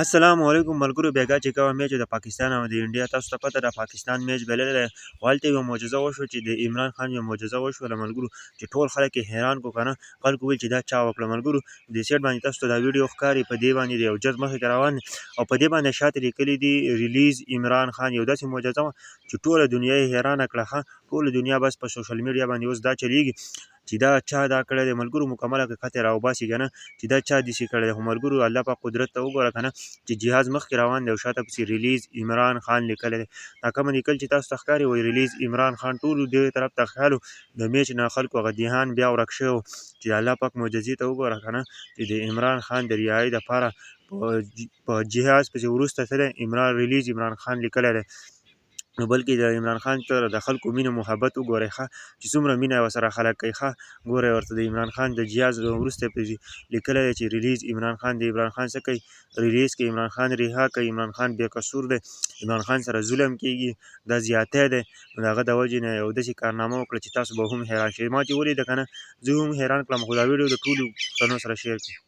السلام علیکم ملګرو بیګا چې کوم میچ د پاکستان او د انډیا تاسو ته پته ده پاکستان میچ بللی والته یو معجزه وشو چې د عمران خان یو معجزه وشوله ملګرو چې ټول خلک یې حیران کو کنه خلکو ویل چې دا چا وکړه ملګرو د سیټ باندې تاسو ته دا ویډیو ښکاري په دې باندې یو جز مخې روان او په دې باندې شاته لیکلي دي ریلیز عمران خان یو داسې معجزه وه چې ټوله دنیا یې حیرانه کړه ټوله دنیا بس په سوشل میډیا باندې اوس دا چلیږي چې دا چا دا کړی دی ملګرو مکمل حقیقت یې راوباسي که نه چې دا چا داسې کړی دی خو ملګرو الله پاک قدرت ته وګوره که نه چې جهاز مخکې روان دی او شاته پسې ریلیز عمران خان لیکلی دی دا کومه لیکل چې تاسو ته ښکاري وایي ریلیز عمران خان ټولو دې طرف ته خیال د میچ نه خلکو هغه ذهان بیا ورک شوی چې د الله پاک معجزې ته وګوره که نه چې د عمران خان د رهایي دپاره په جهاز پسې وروسته څه دی ریلیز عمران خان لیکلی دی نو بلکې د عمران خان سره د خلکو مینه محبت وګورئ ښه چې څومره مینه ورسره خلک کوي ښه ګورئ ورته د عمران خان د جهاز وروسته پرې لیکلی دی چې ریلیز عمران خان د عمران خان څه کوي ریلیز کوي عمران خان رها کوي عمران خان بې قصور دی عمران خان سره ظلم کیږي دا زیاتی دی نو د هغه د وجې نه یو داسې کارنامه وکړه چې تاسو به هم حیران شئ ما چې ولیده که نه زه هم حیران کړم خو دا ویډیو د ټولو پښتنو سره شیر کړئ